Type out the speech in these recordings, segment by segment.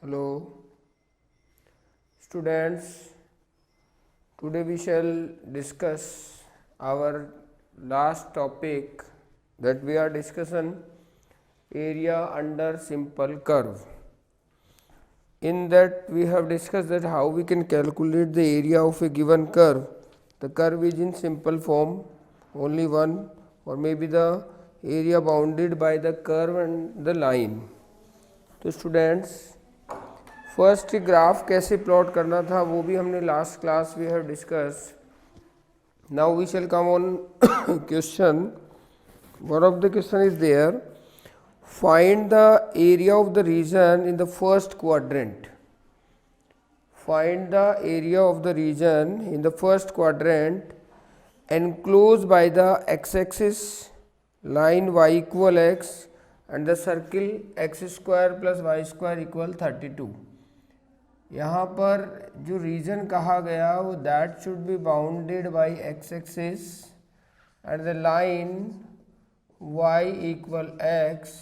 Hello, students. Today we shall discuss our last topic that we are discussing area under simple curve. In that we have discussed that how we can calculate the area of a given curve. The curve is in simple form, only one, or maybe the area bounded by the curve and the line. तो students first graph कैसे plot करना था वो भी हमने last class we have discuss. Now we shall come on question. One of the question is there, find the area of the region in the first quadrant. Find the area of the region in the first quadrant enclosed by the x-axis line y equal x and the circle x square plus y square equal 32. यहाँ पर जो reason कहा गया वो that should be bounded by x axis and the line y equal x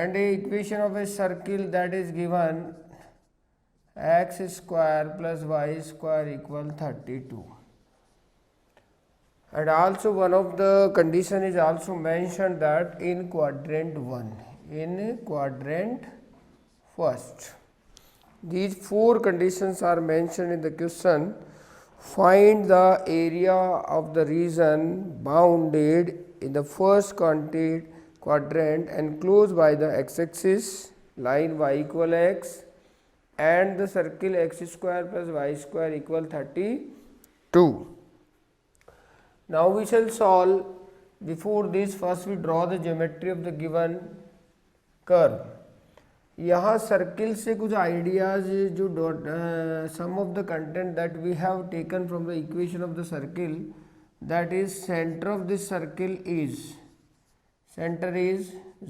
and a equation of a circle that is given x square plus y square equal 32. And also one of the condition is also mentioned that in quadrant 1, in quadrant first, these four conditions are mentioned in the question. Find the area of the region bounded in the first quadrant enclosed by the x-axis line y equal x and the circle x square plus y square equal 32. Now we shall solve. Before this, first we draw the geometry of the given curve. यहाँ circle से कुछ ideas जो some of the content that we have taken from the equation of the circle, that is centre of this circle is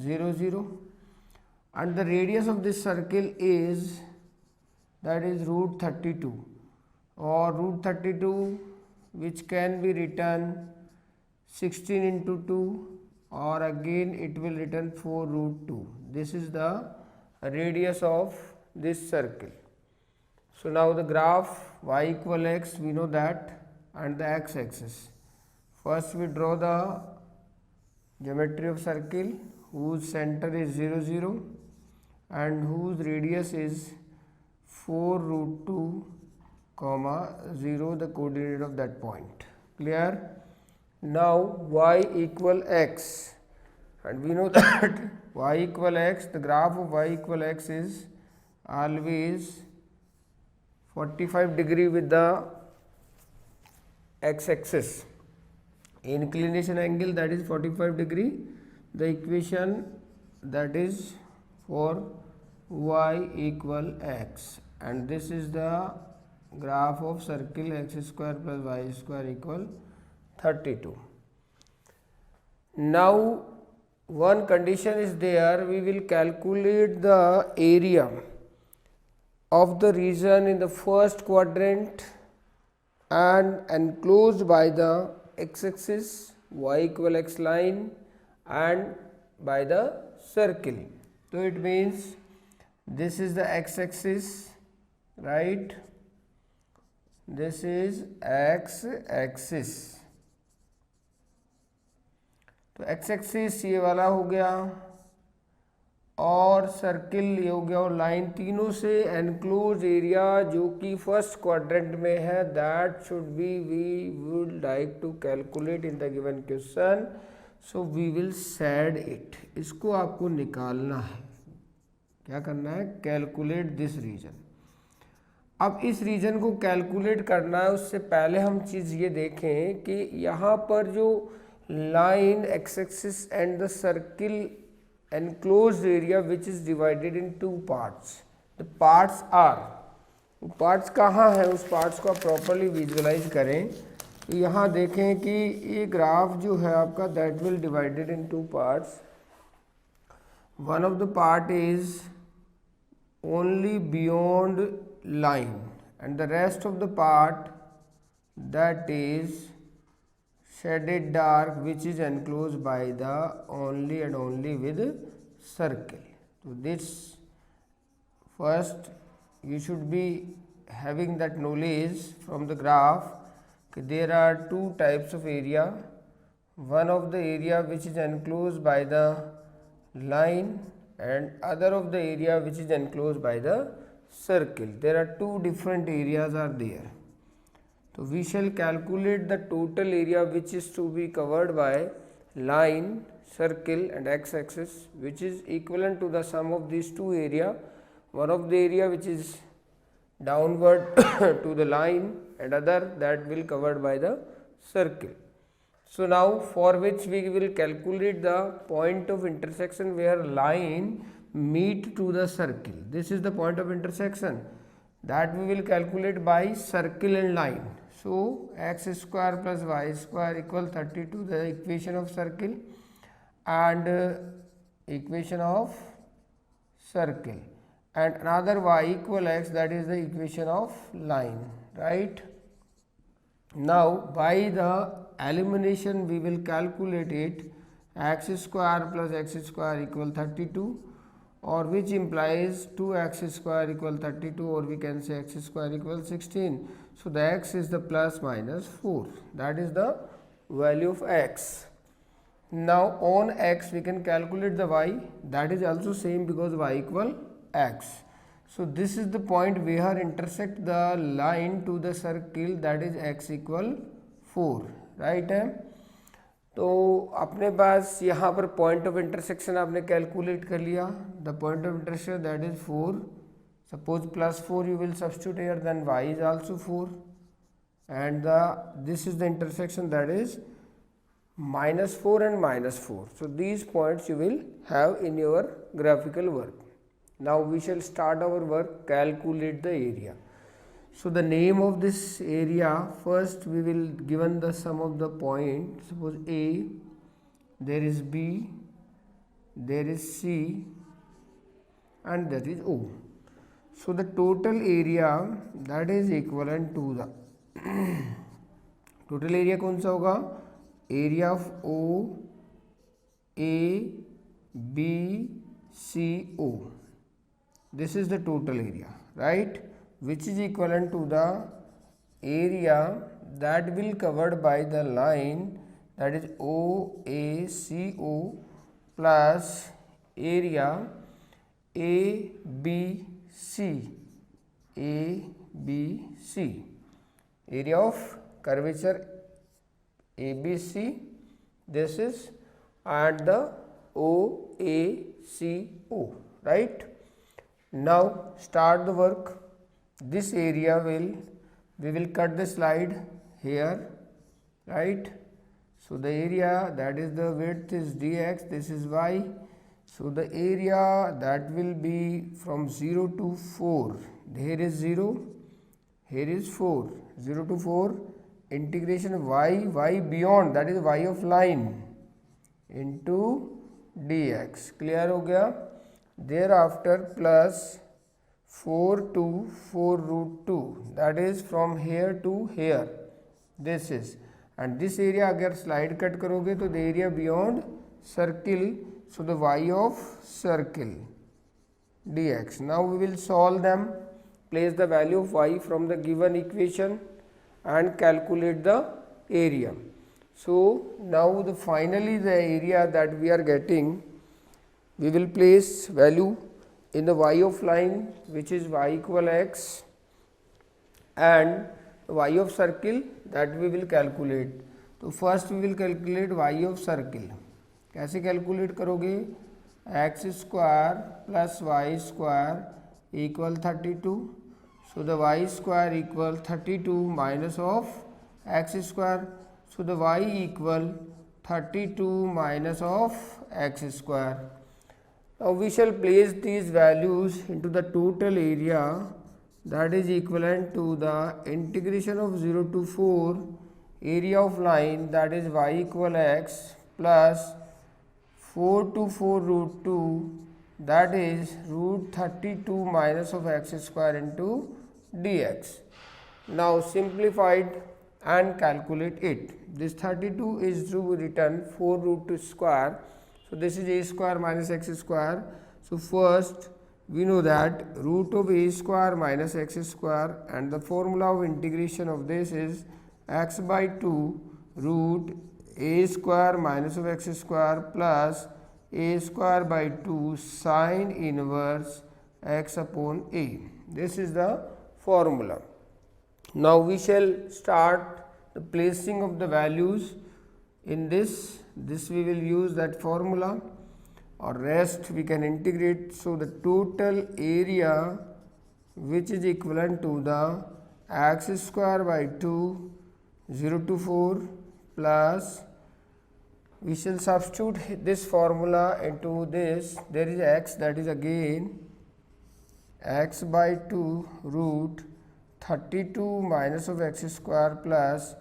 0 0 and the radius of this circle is that is root 32 or root 32 which can be written 16 into 2 or again it will written 4 root 2. This is the radius of this circle. So now the graph y equal x, we know that, and the x axis. First we draw the geometry of circle whose center is 0 0 and whose radius is 4 root 2 comma 0, the coordinate of that point. Clear? Now y equal x, and we know that y equal x, the graph of y equal x is always 45 degree with the x axis. Inclination angle that is 45 degree. The equation that is for y equal x, and this is the graph of circle x square plus y square equal 32. Now one condition is there, we will calculate the area of the region in the first quadrant and enclosed by the x-axis y equal x line and by the circle. So it means this is the x-axis, right? This is x axis. तो x axis ये वाला हो गया और circle ये हो गया और लाइन, तीनों से एनक्लोज एरिया जो कि फर्स्ट क्वाड्रेंट में है that should be we would like to calculate in the given question. So we will said it. इसको आपको निकालना है. क्या करना है? Calculate this region. अब इस रीजन को कैलकुलेट करना है उससे पहले हम चीज़ ये देखें कि यहाँ पर जो line x axis and the circle enclosed area which is divided in two parts. The parts are, parts कहाँ हैं उस पार्ट्स को आप प्रॉपरली विजुअलाइज करें. यहाँ देखें कि ये ग्राफ जो है आपका that will divided in two parts. One of the part is only beyond line and the rest of the part that is shaded dark which is enclosed by the only and only with circle. So this first you should be having that knowledge from the graph. There are two types of area. One of the area which is enclosed by the line and other of the area which is enclosed by the circle. There are two different areas are there. So we shall calculate the total area which is to be covered by line, circle and x-axis, which is equivalent to the sum of these two area. One of the area which is downward to the line and other that will covered by the circle. So now for which we will calculate the point of intersection where line meet to the circle. This is the point of intersection that we will calculate by circle and line. So x square plus y square equal 32, the equation of circle, and equation of circle, and another y equal x, that is the equation of line, right. Now by the elimination we will calculate it, x square plus x square equal 32, or which implies 2x square equal 32, or we can say x square equal 16. So the x is the plus minus 4, that is the value of x. Now on x we can calculate the y, that is also same because y equal x. So this is the point where intersect the line to the circle, that is x equal 4, right है. तो अपने पास यहाँ पर point of intersection आपने calculate कर लिया. The point of intersection that is 4. Suppose plus 4 you will substitute here, then y is also 4, and this is the intersection, that is minus 4 and minus 4. So these points you will have in your graphical work. Now we shall start our work, calculate the area. So the name of this area, first we will given the sum of the point. Suppose A, there is B, there is C, and that is O. So the total area that is equivalent to the total area कौन सा होगा? Area of O, A, B, C, O. This is the total area, right? Which is equivalent to the area that will covered by the line, that is OACO, plus area ABC, area of curvature ABC, this is, and the OACO, right. Now start the work. This area we will cut the slide here, right. So the area, that is the width is dx, this is y. So the area that will be from 0 to 4, here is 0, here is 4, 0 to 4, integration y beyond, that is y of line into dx. Clear हो गया. Thereafter plus 4 to 4 root 2, that is from here to here, this is, and this area अगर slide cut करोगे तो the area beyond circle, so the y of circle dx. Now we will solve them, place the value of y from the given equation and calculate the area. So now finally the area that we are getting, we will place value in the y of line, which is y equal x, and y of circle that we will calculate. तो first we will calculate y of circle. कैसे calculate करोगे? x square plus y square equal 32. So the y square equal 32 minus of x square. So the y equal 32 minus of x square. Now we shall place these values into the total area, that is equivalent to the integration of 0 to 4 area of line, that is y equal x, plus 4 to 4 root 2, that is root 32 minus of x square into dx. Now simplified and calculate it. This 32 is to be written 4 root 2 square. So this is a square minus x square. So first we know that root of a square minus x square, and the formula of integration of this is x by 2 root a square minus of x square plus a square by 2 sine inverse x upon a. This is the formula. Now we shall start the placing of the values in this. We will use that formula, or rest we can integrate. So the total area which is equivalent to the x square by 2 0 to 4 plus, we shall substitute this formula into this. There is x, that is again x by 2 root 32 minus of x square plus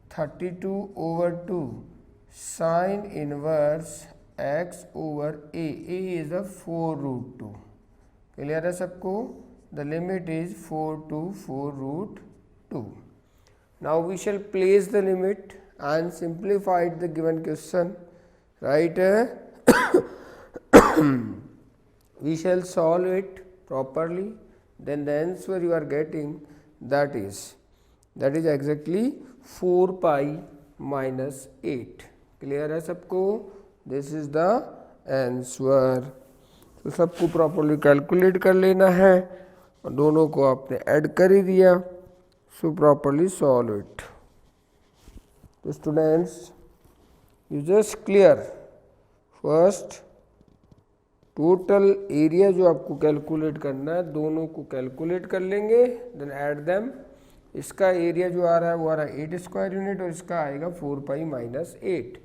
32 over 2 sine inverse x over a. A is a 4 root 2. Clear है सबको? The limit is 4 to 4 root 2. Now we shall place the limit and simplify the given question, right? We shall solve it properly, then the answer you are getting, that is exactly 4 pi minus 8. Clear है सबको? This is the answer. तो सबको properly calculate कर लेना है और दोनों को आपने ऐड कर ही दिया. So properly solve it. So students, you just clear first total area जो आपको कैलकुलेट करना है, दोनों को कैलकुलेट कर लेंगे, देन ऐड देम. इसका एरिया जो आ रहा है वो आ रहा है 8 स्क्वायर यूनिट और इसका आएगा 4 pi minus 8.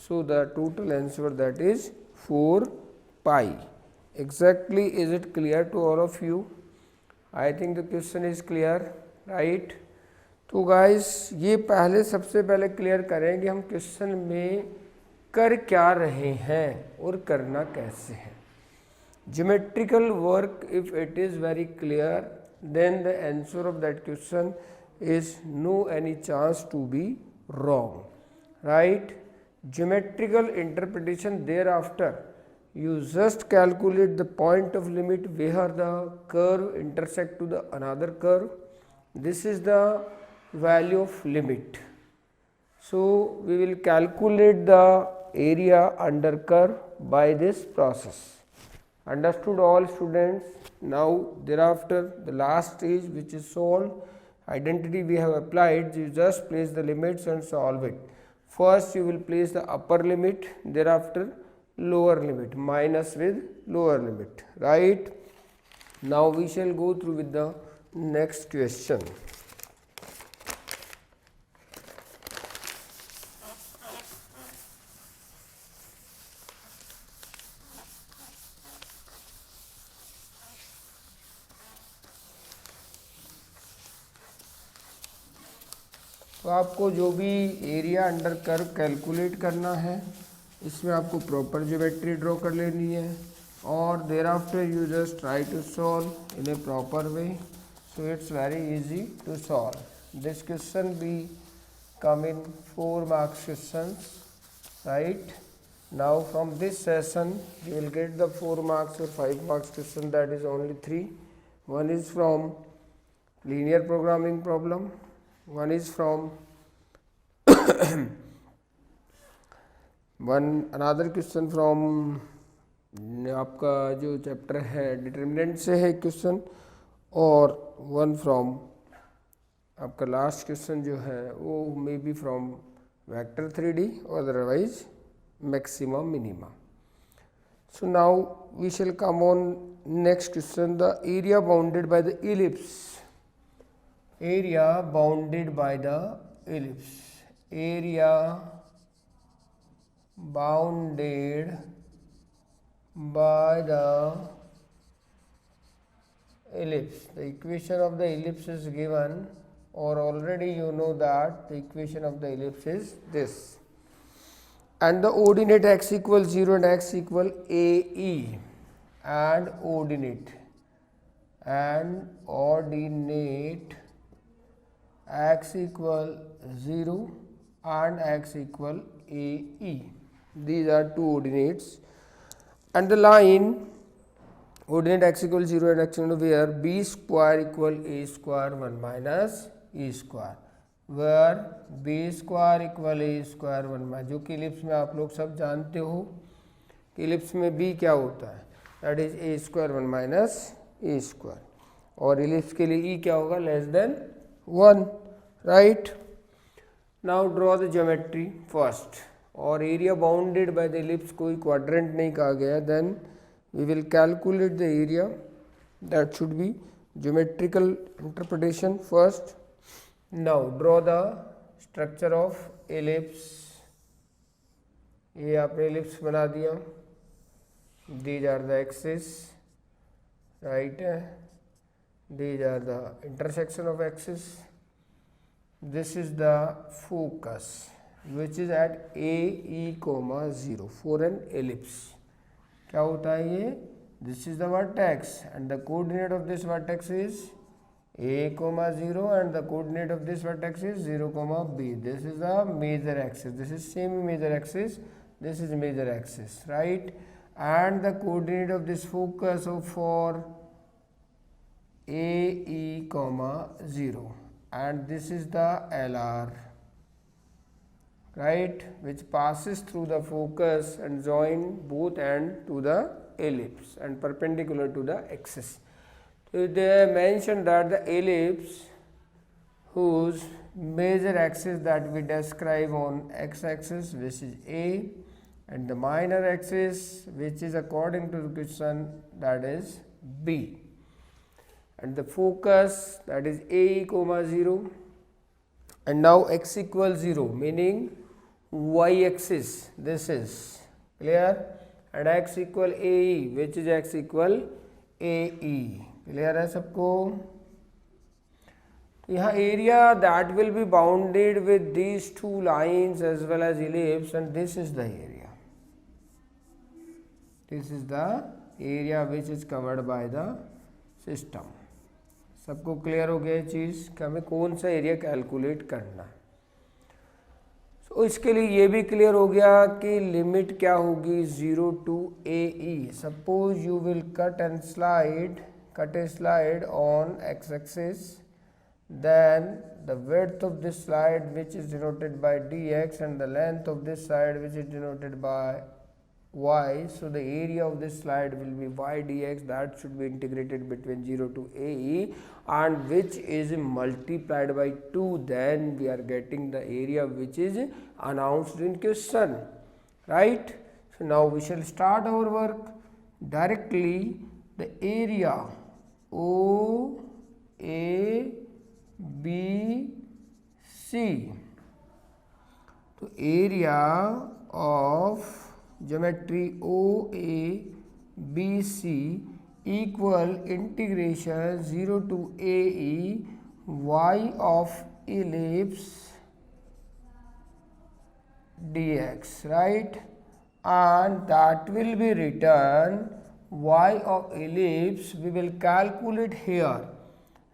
So the total answer that is 4 pi. Exactly is it clear to all of you? I think the question is clear, right? तो गाइस ये पहले सबसे पहले क्लियर करेंगे हम क्वेश्चन में कर क्या रहे हैं और करना कैसे है. Geometrical work, if it is very clear, then the answer of that question is no any chance to be wrong, right? Geometrical interpretation, thereafter you just calculate the point of limit where the curve intersect to the another curve. This is the value of limit. So we will calculate the area under curve by this process. Understood all students? Now thereafter the last stage, which is solve. Identity we have applied, you just place the limits and solve it. First you will place the upper limit, thereafter lower limit, minus with lower limit, right? Now we shall go through with the next question. तो आपको जो भी area under curve calculate करना है, इसमें आपको proper geometry draw कर लेनी है और thereafter you just try to solve in a proper way. So it's very easy to solve. This question become in 4 marks questions, right? Now from this session you will get the 4 marks or 5 marks question, that is only 3. One is from linear programming problem, one is from another question from आपका जो chapter है determinant से है question, और one from आपका last question जो है वो may be from vector 3D और otherwise maxima minima. So now we shall come on next question. The area bounded by the ellipse. area bounded by the ellipse. Area bounded by the ellipse. The equation of the ellipse is given, or already you know that the equation of the ellipse is this, and the ordinate x equals 0 and x equal AE, and ordinate x equal 0 and x equal AE. These are two ordinates, and the line coordinate x equal 0 and x equal where b square equal a square 1 minus e square, where b square equal a square 1 minus, जो कि ellipse में आप लोग सब जानते हो कि ellipse में b क्या होता है, that is a square 1 minus e square, और इलिप्स के लिए e क्या होगा, less than 1, right. Now draw the geometry first, और area bounded by the ellipse कोई क्वाड्रेंट नहीं कहा गया, then we will calculate the area. That should be geometrical interpretation first. Now draw the structure of ellipse. ये आपने ellipse बना दिया. These are the axes, right? These are the intersection of axes. This is the focus which is at a e comma 0 for an ellipse. क्या होता है ये, this is the vertex and the coordinate of this vertex is a comma 0 and the coordinate of this vertex is 0 comma b. This is the major axis, this is semi major axis, this is major axis, right? And the coordinate of this focus of for a e comma 0, and this is the LR, right, which passes through the focus and join both ends to the ellipse and perpendicular to the axis. So they mentioned that the ellipse whose major axis that we describe on x-axis, which is A, and the minor axis which is according to the question, that is B, and the focus that is a comma 0, and now x equals 0 meaning y axis this is clear, and x equal AE which is x equal AE, clear है सबको. यहाँ area that will be bounded with these two lines as well as ellipse, and this is the area, this is the area which is covered by the system. सबको clear हो गया चीज़ कि हमें कौन सा एरिया कैलकुलेट करना है. तो इसके लिए ये भी क्लियर हो गया कि लिमिट क्या होगी 0 to AE. Suppose you will cut A slide on x axis, then the width of this slide which is denoted by dx and the length of this side which is denoted by y, so the area of this slide will be y dx, that should be integrated between 0 to AE, and which is multiplied by 2, then we are getting the area which is announced in question, right? So now we shall start our work directly. The area O A B C, so area of geometry OABC equal integration 0 to AE y of ellipse dx, right? And that will be written y of ellipse, we will calculate here,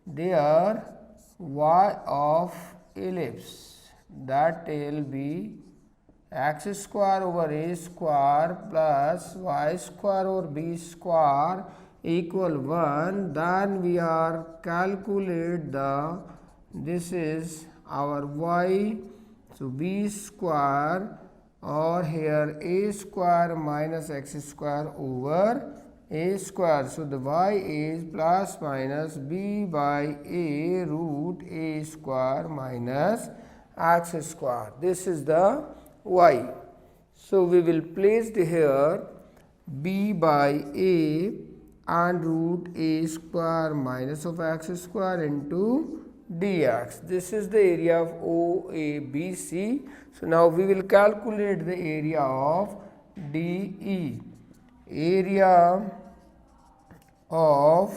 there y of ellipse, that will be x square over a square plus y square over b square equal 1. Then we are calculate the, this is our y, so b square, or here a square minus x square over a square, so the y is plus minus b by a root a square minus x square, this is the y. So we will place here b by a and root a square minus of x square into dx. This is the area of OABC. So now we will calculate the area of DE. Area of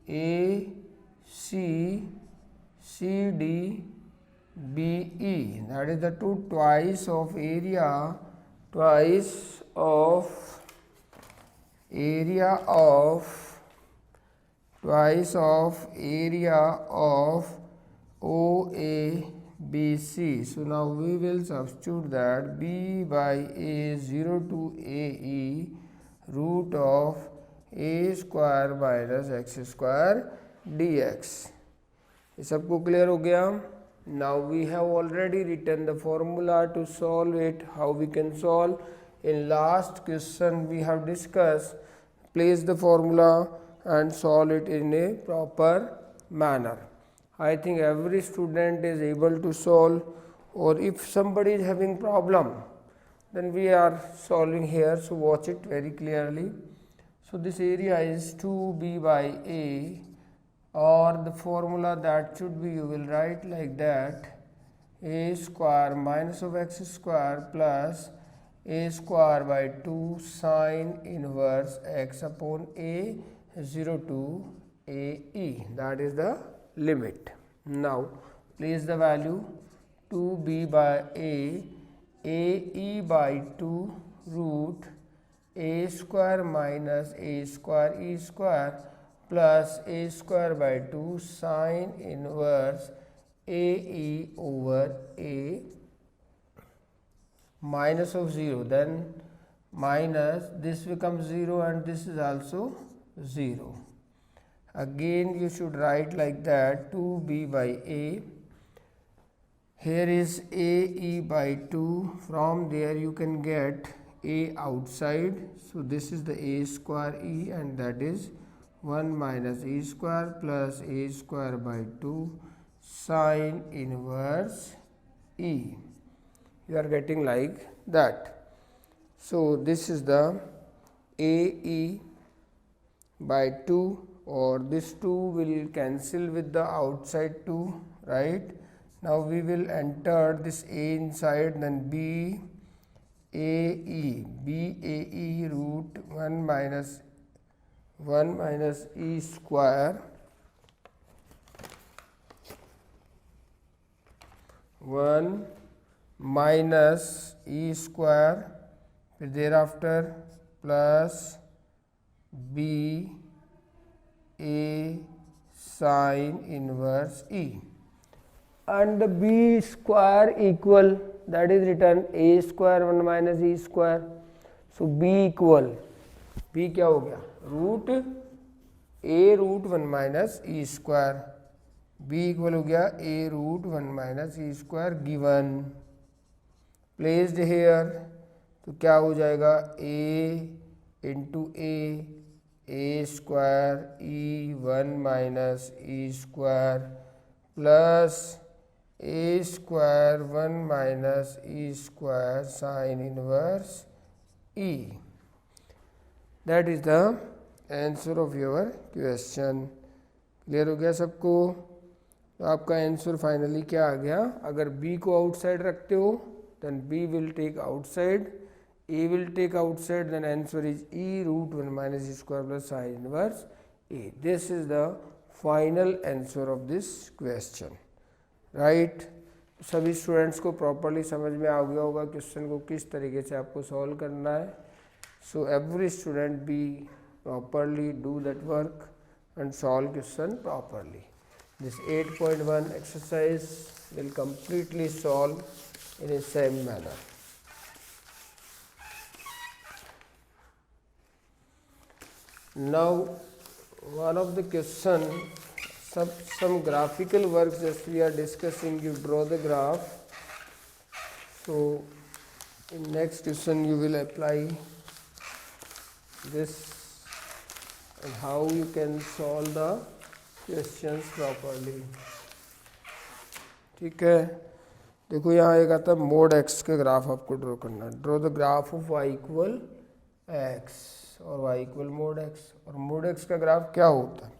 AC CD BE, that is the twice of area of OABC BC. So now we will substitute that B by A 0 to AE root of a square minus x square dx. ये सबको clear हो गया. Now we have already written the formula to solve it. How we can solve? In last question we have discussed, place the formula and solve it in a proper manner. I think every student is able to solve, or if somebody is having problem, then we are solving here. So watch it very clearly. So this area is 2b by a, or the formula that should be, you will write like that, a square minus of x square plus a square by 2 sine inverse x upon a 0 to AE, that is the limit. Now place the value 2b by a, AE by 2 root a square minus a square e square plus a square by 2 sine inverse AE over a minus of 0, then minus this becomes 0 and this is also 0. Again you should write like that, 2b by a, here is AE by 2, from there you can get a outside, so this is the a square e, and that is 1 minus e square plus a square by 2 sine inverse e. You are getting like that. So this is the AE by 2, or this 2 will cancel with the outside 2, right? Now we will enter this a inside, then b AE root 1 minus e square 1 minus e square, thereafter plus b a sine inverse e, and the b square equal, that is written a square 1 minus e square. So b equal, b क्या हो गया, root a root 1 minus e square, b equal हो गया a root 1 minus e square given, placed here. तो क्या हो जाएगा, a into a square e 1 minus e square plus a square 1 minus e square sine inverse e. That is the answer of your question. Clear हो गया सबको? तो आपका answer finally क्या आ गया, अगर b को आउटसाइड रखते हो then b will take outside, a will take outside, then answer is e root 1 minus e square plus sine inverse a. This is the final answer of this question. Right सभी students को properly समझ में आ गया होगा question को किस तरीके से आपको सॉल्व करना है. सो every student be properly do that work and solve question properly. This 8.1 exercise will completely solve in the same manner. Now one of the question, some graphical works just we are discussing, you draw the graph. So in next question you will apply this and how you can solve the questions properly. ठीक है, देखो यहाँ एक आता है mode x के graph आपको draw करना है. Draw the graph of y equal x और y इक्वल मोड एक्स. और मोड एक्स का ग्राफ क्या होता है,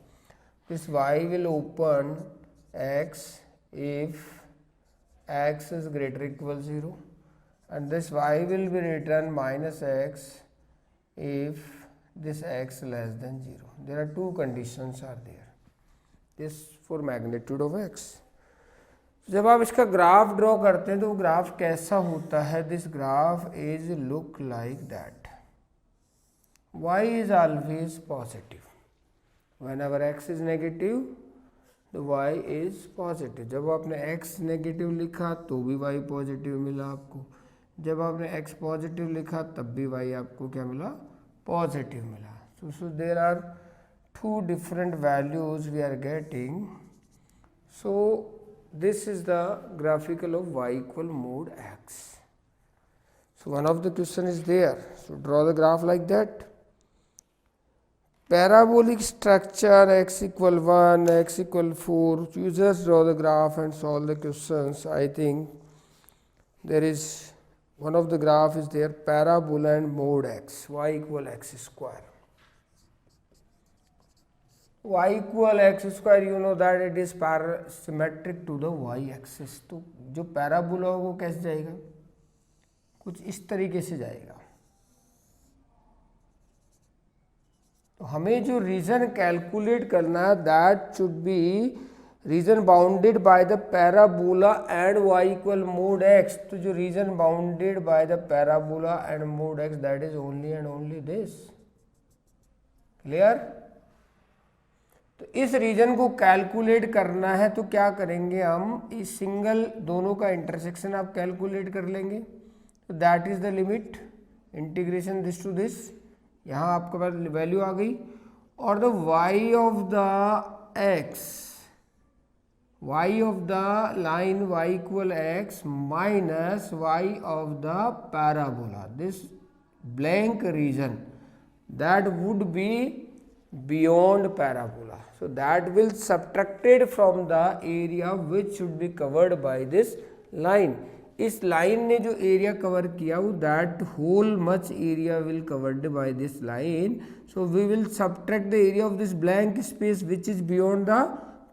this y will open x if x is greater equal 0 and this y will be written minus x if this x less than 0. There are two conditions are there. This for magnitude of x. जब आप इसका graph draw करते हैं तो वो graph कैसा होता है, this graph is look like that. y is always positive. Whenever x is negative, तो y इज पॉजिटिव। जब आपने x नेगेटिव लिखा तो भी y पॉजिटिव मिला आपको, जब आपने x पॉजिटिव लिखा तब भी y आपको क्या मिला, पॉजिटिव मिला। So there are two different values we are getting. So this is the graphical of y equal mod x. So one of the question is there. So draw the graph like that. Parabolic structure x equal 1, x equal 4. You just draw the graph and solve the questions. I think there is one of the graph is there, parabola and mod x, y equal x square. Y equal x square, you know that it is symmetric to the y axis. तो जो parabola हो वो कैसे जाएगा, कुछ इस तरीके से जाएगा। तो हमें जो रीजन कैलकुलेट करना है that should B reason bounded by the parabola and y equal mode x। तो जो reason bounded by the parabola and mode x that is only and only this. Clear? तो इस रीजन को calculate करना है तो क्या करेंगे हम, इस सिंगल दोनों का इंटरसेक्शन आप कैलकुलेट कर लेंगे। तो that is the limit integration this to this, यहाँ आपके पास वैल्यू आ गई। और the y of the x, y of the line y equal x minus y of the parabola, this blank region that would be beyond parabola. So that will subtracted from the area which should be covered by this line. इस line ने जो area cover किया वो that whole much area will covered by this line. So we will subtract the area of this blank space which is beyond the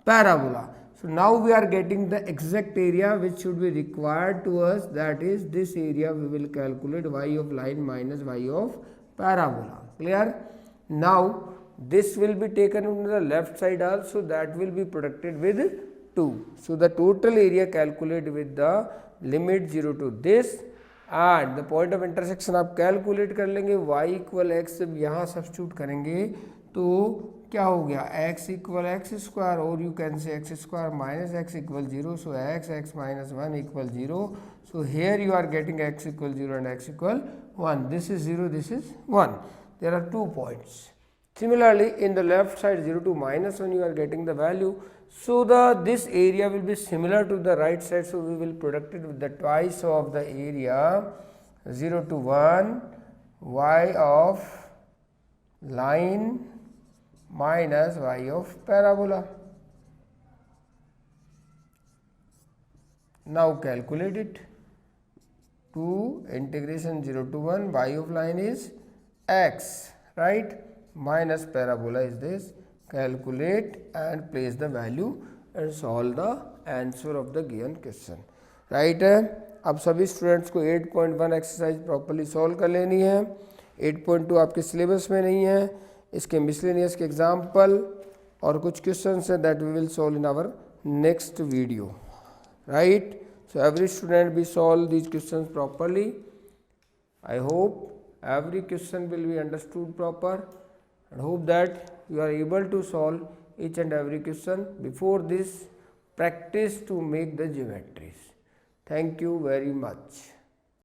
parabola. So now we are getting the exact area which should be required to us, that is this area we will calculate y of line minus y of parabola. Clear? Now this will be taken on the left side also, that will be protected with 2. So the total area calculate with the limit 0 to this and the point of intersection आप calculate कर लेंगे। y equal x जब यहाँ substitute करेंगे तो क्या हो गया, x इक्वल एक्स स्क्वायर और you can say x square minus x equal 0. सो x माइनस 1 इक्वल 0. सो here you are getting x equal 0 and x equal 1. This is 0, this is 1. There are 2 points. Similarly, in the left side 0 to minus 1 you are getting the value. So this area will be similar to the right side. So we will product it with the twice of the area 0 to 1 y of line minus y of parabola. Now calculate it. 2 integration 0 to 1 y of line is x, right? Minus parabola is this. Calculate and place the value and solve the answer of the given question. Right है? अब सभी students को 8.1 exercise properly solve कर लेनी है। 8.2 आपके syllabus में नहीं है, इसके मिसलेनियस के एग्जाम्पल और कुछ क्वेश्चंस हैं that we will solve in our next video. Right? So every student be solve these questions properly. I hope every question will be understood proper and hope that you are able to solve each and every question. Before this, practice to make the geometries. Thank you very much.